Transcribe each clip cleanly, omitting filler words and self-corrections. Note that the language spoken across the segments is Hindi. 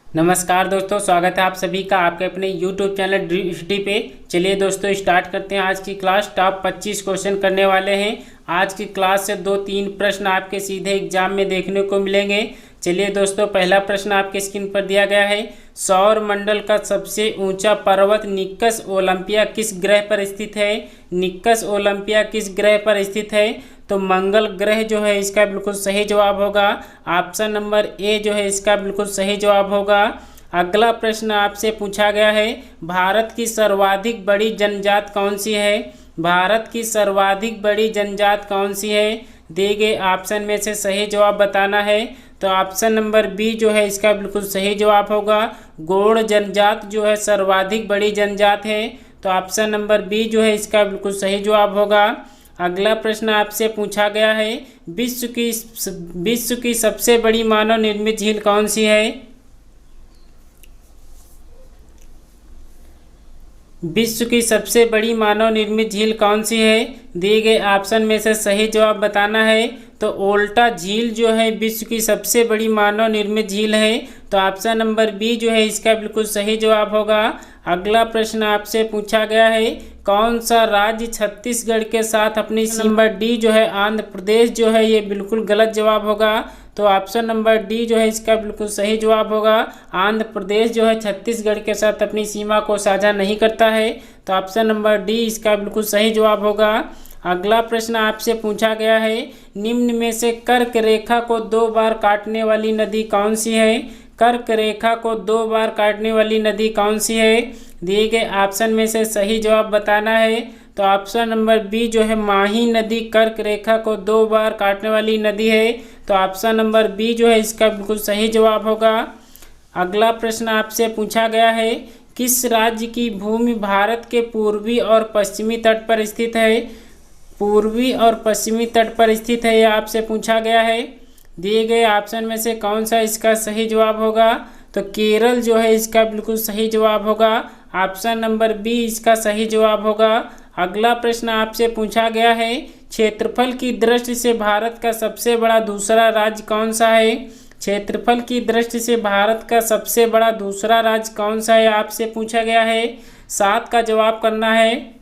नमस्कार दोस्तों, स्वागत है आप सभी का आपके अपने YouTube चैनल ड्रीम सिटी पे। चलिए दोस्तों स्टार्ट करते हैं आज की क्लास। टॉप 25 क्वेश्चन करने वाले हैं। आज की क्लास से 2-3 प्रश्न आपके सीधे एग्जाम में देखने को मिलेंगे। चलिए दोस्तों, पहला प्रश्न आपके स्क्रीन पर दिया गया है। सौर मंडल का सबसे ऊंचा पर्वत निक्कस ओलंपिया किस ग्रह पर स्थित है? निक्कस ओलंपिया किस ग्रह पर स्थित है? तो मंगल ग्रह जो है इसका बिल्कुल सही जवाब होगा। ऑप्शन नंबर ए जो है इसका बिल्कुल सही जवाब होगा। अगला प्रश्न आपसे पूछा गया है, भारत की सर्वाधिक बड़ी जनजात कौन सी है? भारत की सर्वाधिक बड़ी जनजात कौन सी है? दिए गए ऑप्शन में से सही जवाब बताना है। तो ऑप्शन नंबर बी जो है इसका बिल्कुल सही जवाब होगा। गोंड जनजात जो है सर्वाधिक बड़ी जनजात है। तो ऑप्शन नंबर बी जो है इसका बिल्कुल सही जवाब होगा। अगला प्रश्न आपसे पूछा गया है, विश्व की सबसे बड़ी मानव निर्मित झील कौन सी है? विश्व की सबसे बड़ी मानव निर्मित झील कौन सी है? दिए गए ऑप्शन में से सही जवाब बताना है। तो ओल्टा झील जो है विश्व की सबसे बड़ी मानव निर्मित झील है। तो ऑप्शन नंबर बी जो है इसका बिल्कुल सही जवाब होगा। अगला प्रश्न आपसे पूछा गया है, कौन सा राज्य छत्तीसगढ़ के साथ अपनी सीमा? डी जो है आंध्र प्रदेश जो है ये बिल्कुल गलत जवाब होगा। तो ऑप्शन नंबर डी जो है इसका बिल्कुल सही जवाब होगा। आंध्र प्रदेश जो है छत्तीसगढ़ के साथ अपनी सीमा को साझा नहीं करता है। तो ऑप्शन नंबर डी इसका बिल्कुल सही जवाब होगा। अगला प्रश्न आपसे पूछा गया है, निम्न में से कर्क रेखा को 2 बार काटने वाली नदी कौन सी है? कर्क रेखा को 2 बार काटने वाली नदी कौन सी है? दिए गए ऑप्शन में से सही जवाब बताना है। तो ऑप्शन नंबर बी जो है माही नदी कर्क रेखा को 2 बार काटने वाली नदी है। तो ऑप्शन नंबर बी जो है इसका बिल्कुल सही जवाब होगा। अगला प्रश्न आपसे पूछा गया है, किस राज्य की भूमि भारत के पूर्वी और पश्चिमी तट पर स्थित है? पूर्वी और पश्चिमी तट पर स्थित है, यह आपसे पूछा गया है। दिए गए ऑप्शन में से कौन सा इसका सही जवाब होगा? तो केरल जो है इसका बिल्कुल सही जवाब होगा। ऑप्शन नंबर बी इसका सही जवाब होगा। अगला प्रश्न आपसे पूछा गया है, क्षेत्रफल की दृष्टि से भारत का सबसे बड़ा दूसरा राज्य कौन सा है? क्षेत्रफल की दृष्टि से भारत का सबसे बड़ा दूसरा राज्य कौन सा है, आपसे पूछा गया है। 7 का जवाब करना है।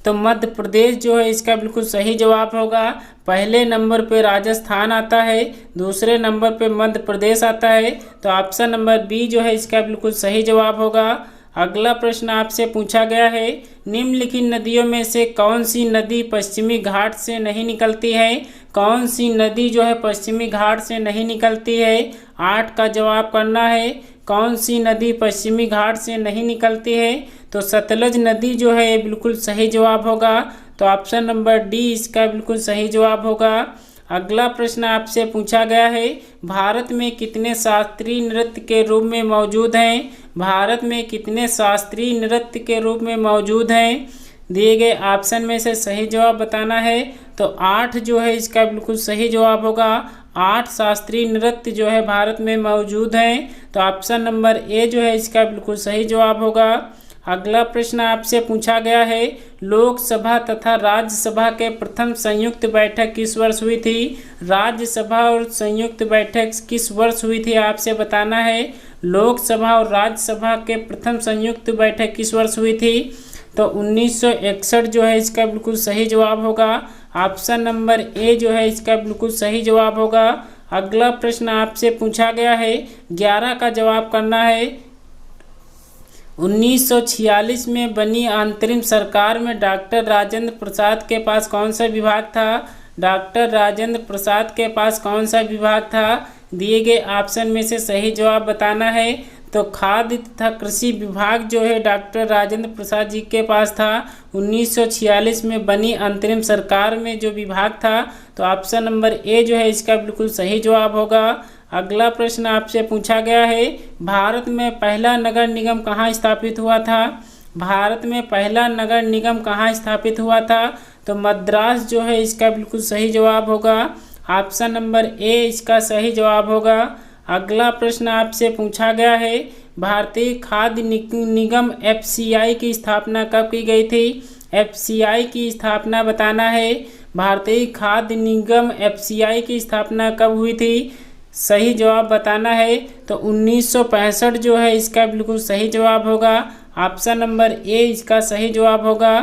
तो मध्य प्रदेश जो है इसका बिल्कुल सही जवाब होगा। पहले नंबर पे राजस्थान आता है, दूसरे नंबर पे मध्य प्रदेश आता है। तो ऑप्शन नंबर बी जो है इसका बिल्कुल सही जवाब होगा। अगला प्रश्न आपसे पूछा गया है, निम्नलिखित नदियों में से कौन सी नदी पश्चिमी घाट से नहीं निकलती है? कौन सी नदी जो है पश्चिमी घाट से नहीं निकलती है? 8 का जवाब करना है। कौन सी नदी पश्चिमी घाट से नहीं निकलती है? तो सतलज नदी जो है ये बिल्कुल सही जवाब होगा। तो ऑप्शन नंबर डी इसका बिल्कुल सही जवाब होगा। अगला प्रश्न आपसे पूछा गया है, भारत में कितने शास्त्रीय नृत्य के रूप में मौजूद हैं? भारत में कितने शास्त्रीय नृत्य के रूप में मौजूद हैं? दिए गए ऑप्शन में से सही जवाब बताना है। तो 8 जो है इसका बिल्कुल सही जवाब होगा। 8 शास्त्रीय नृत्य जो है भारत में मौजूद हैं। तो ऑप्शन नंबर ए जो है इसका बिल्कुल सही जवाब होगा। अगला प्रश्न आपसे पूछा गया है, लोकसभा तथा राज्यसभा के प्रथम संयुक्त बैठक किस वर्ष हुई थी? राज्यसभा और संयुक्त बैठक किस वर्ष हुई थी, आपसे बताना है। लोकसभा और राज्यसभा के प्रथम संयुक्त बैठक किस वर्ष हुई थी? तो 1961 जो है इसका बिल्कुल सही जवाब होगा। ऑप्शन नंबर ए जो है इसका बिल्कुल सही जवाब होगा। अगला प्रश्न आपसे पूछा गया है, 11 का जवाब करना है। 1946 में बनी अंतरिम सरकार में डॉक्टर राजेंद्र प्रसाद के पास कौन सा विभाग था? डॉक्टर राजेंद्र प्रसाद के पास कौन सा विभाग था? दिए गए ऑप्शन में से सही जवाब बताना है। तो खाद्य तथा कृषि विभाग जो है डॉक्टर राजेंद्र प्रसाद जी के पास था। 1946 में बनी अंतरिम सरकार में जो विभाग था। तो ऑप्शन नंबर ए जो है इसका बिल्कुल सही जवाब होगा। अगला प्रश्न आपसे पूछा गया है, भारत में पहला नगर निगम कहाँ स्थापित हुआ था? भारत में पहला नगर निगम कहाँ स्थापित हुआ था? तो मद्रास जो है इसका बिल्कुल सही जवाब होगा। ऑप्शन नंबर ए इसका सही जवाब होगा। अगला प्रश्न आपसे पूछा गया है, भारतीय खाद्य निगम FCI की स्थापना कब की गई थी? FCI की स्थापना बताना है। भारतीय खाद्य निगम FCI की स्थापना कब हुई थी? सही जवाब बताना है। तो 1965 जो है इसका बिल्कुल सही जवाब होगा। ऑप्शन नंबर ए इसका सही जवाब होगा।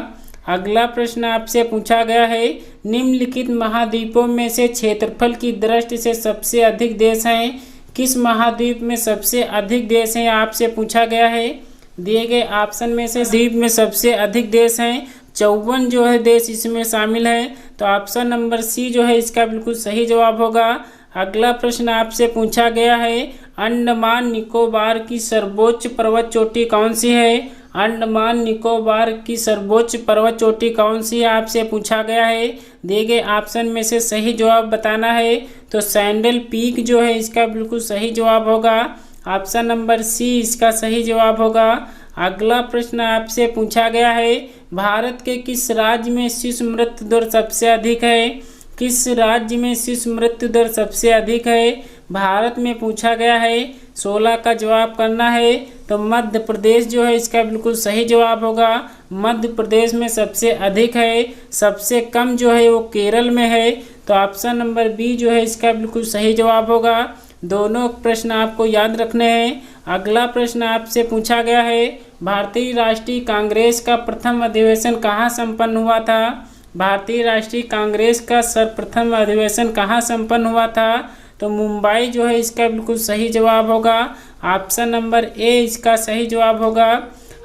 अगला प्रश्न आपसे पूछा गया है, निम्नलिखित महाद्वीपों में से क्षेत्रफल की दृष्टि से सबसे अधिक देश हैं। किस महाद्वीप में सबसे अधिक देश हैं आपसे पूछा गया है। दिए गए ऑप्शन में से द्वीप में सबसे अधिक देश हैं, 54 जो है देश इसमें शामिल है। तो ऑप्शन नंबर सी जो है इसका बिल्कुल सही जवाब होगा। अगला प्रश्न आपसे पूछा गया है, अंडमान निकोबार की सर्वोच्च पर्वत चोटी कौन सी है। अंडमान निकोबार की सर्वोच्च पर्वत चोटी कौन सी है आपसे पूछा गया है। दिए गए ऑप्शन में से सही जवाब बताना है। तो सैंडल पीक जो है इसका बिल्कुल सही जवाब होगा। ऑप्शन नंबर सी इसका सही जवाब होगा। अगला प्रश्न आपसे पूछा गया है, भारत के किस राज्य में शिशु मृत्यु दर सबसे अधिक है। किस राज्य में शिशु मृत्यु दर सबसे अधिक है भारत में पूछा गया है। 16 का जवाब करना है। तो मध्य प्रदेश जो है इसका बिल्कुल सही जवाब होगा। मध्य प्रदेश में सबसे अधिक है, सबसे कम जो है वो केरल में है। तो ऑप्शन नंबर बी जो है इसका बिल्कुल सही जवाब होगा। दोनों प्रश्न आपको याद रखने हैं। अगला प्रश्न आपसे पूछा गया है, भारतीय राष्ट्रीय कांग्रेस का प्रथम अधिवेशन कहाँ संपन्न हुआ था। भारतीय राष्ट्रीय कांग्रेस का सर्वप्रथम अधिवेशन कहाँ संपन्न हुआ था। तो मुंबई जो है इसका बिल्कुल सही जवाब होगा। ऑप्शन नंबर ए इसका सही जवाब होगा।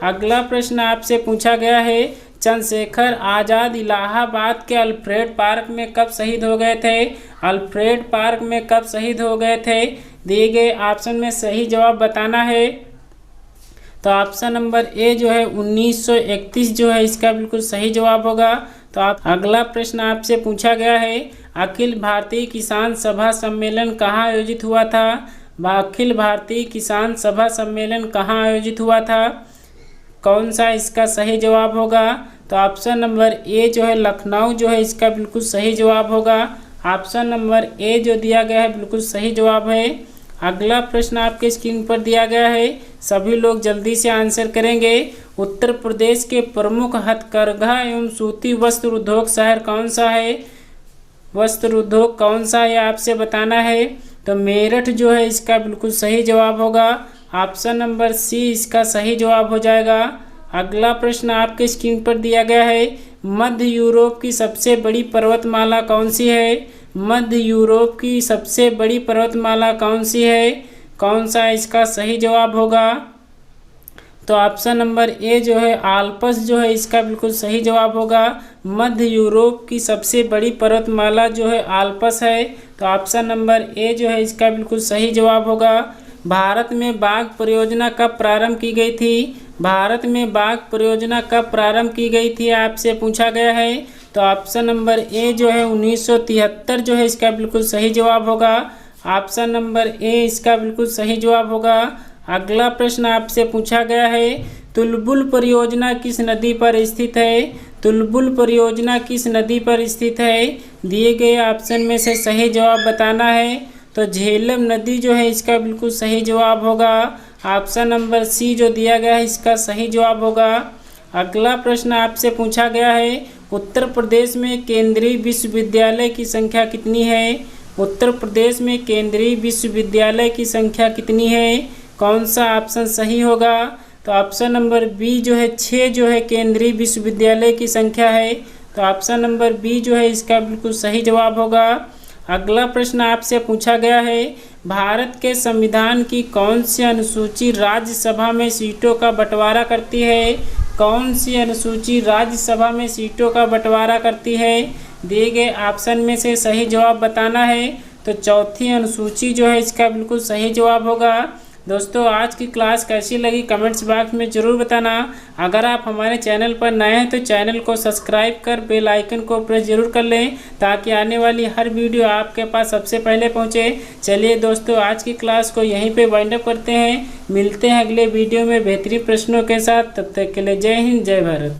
अगला प्रश्न आपसे पूछा गया है, चंद्रशेखर आज़ाद इलाहाबाद के अल्फ्रेड पार्क में कब शहीद हो गए थे। अल्फ्रेड पार्क में कब शहीद हो गए थे। दिए गए ऑप्शन में सही जवाब बताना है। तो ऑप्शन नंबर ए जो है 1931 जो है इसका बिल्कुल सही जवाब होगा। तो अगला प्रश्न आपसे पूछा गया है, अखिल भारतीय किसान सभा सम्मेलन कहाँ आयोजित हुआ था। अखिल भारतीय किसान सभा सम्मेलन कहाँ आयोजित हुआ था, कौन सा इसका सही जवाब होगा। तो ऑप्शन नंबर ए जो है लखनऊ जो है इसका बिल्कुल सही जवाब होगा। ऑप्शन नंबर ए जो दिया गया है बिल्कुल सही जवाब है। अगला प्रश्न आपके स्क्रीन पर दिया गया है, सभी लोग जल्दी से आंसर करेंगे। उत्तर प्रदेश के प्रमुख हथकरघा एवं सूती वस्त्र उद्योग शहर कौन सा है। वस्त्र उद्योग कौन सा है आपसे बताना है। तो मेरठ जो है इसका बिल्कुल सही जवाब होगा। ऑप्शन नंबर सी इसका सही जवाब हो जाएगा। अगला प्रश्न आपके स्क्रीन पर दिया गया है, मध्य यूरोप की सबसे बड़ी पर्वतमाला कौन सी है। मध्य यूरोप की सबसे बड़ी पर्वतमाला कौन सी है, कौन सा इसका सही जवाब होगा। तो ऑप्शन नंबर ए जो है आल्प्स जो है इसका बिल्कुल सही जवाब होगा। मध्य यूरोप की सबसे बड़ी पर्वतमाला जो है आल्प्स है। तो ऑप्शन नंबर ए जो है इसका बिल्कुल सही जवाब होगा। भारत में बाघ परियोजना कब प्रारंभ की गई थी। भारत में बाघ परियोजना कब प्रारंभ की गई थी आपसे पूछा गया है। तो ऑप्शन नंबर ए जो है 1973 जो है इसका बिल्कुल सही जवाब होगा। ऑप्शन नंबर ए इसका बिल्कुल सही जवाब होगा। अगला प्रश्न आपसे पूछा गया है, तुलबुल परियोजना किस नदी पर स्थित है। तुलबुल परियोजना किस नदी पर स्थित है। दिए गए ऑप्शन में से सही जवाब बताना है। तो झेलम नदी जो है इसका बिल्कुल सही जवाब होगा। ऑप्शन नंबर सी जो दिया गया है इसका सही जवाब होगा। अगला प्रश्न आपसे पूछा गया है, उत्तर प्रदेश में केंद्रीय विश्वविद्यालय की संख्या कितनी है। उत्तर प्रदेश में केंद्रीय विश्वविद्यालय की संख्या कितनी है, कौन सा ऑप्शन सही होगा। तो ऑप्शन नंबर बी जो है 6 जो है केंद्रीय विश्वविद्यालय की संख्या है। तो ऑप्शन नंबर बी जो है इसका बिल्कुल सही जवाब होगा। अगला प्रश्न आपसे पूछा गया है, भारत के संविधान की कौन सी अनुसूची राज्यसभा में सीटों का बंटवारा करती है। कौन सी अनुसूची राज्यसभा में सीटों का बंटवारा करती है। दिए गए ऑप्शन में से सही जवाब बताना है। तो चौथी अनुसूची जो है इसका बिल्कुल सही जवाब होगा। दोस्तों आज की क्लास कैसी लगी कमेंट्स बॉक्स में ज़रूर बताना। अगर आप हमारे चैनल पर नए हैं तो चैनल को सब्सक्राइब कर बेल आइकन को प्रेस जरूर कर लें ताकि आने वाली हर वीडियो आपके पास सबसे पहले पहुंचे। चलिए दोस्तों आज की क्लास को यहीं पे वाइंड अप करते हैं। मिलते हैं अगले वीडियो में बेहतरीन प्रश्नों के साथ। तब तक के लिए जय हिंद जय भारत।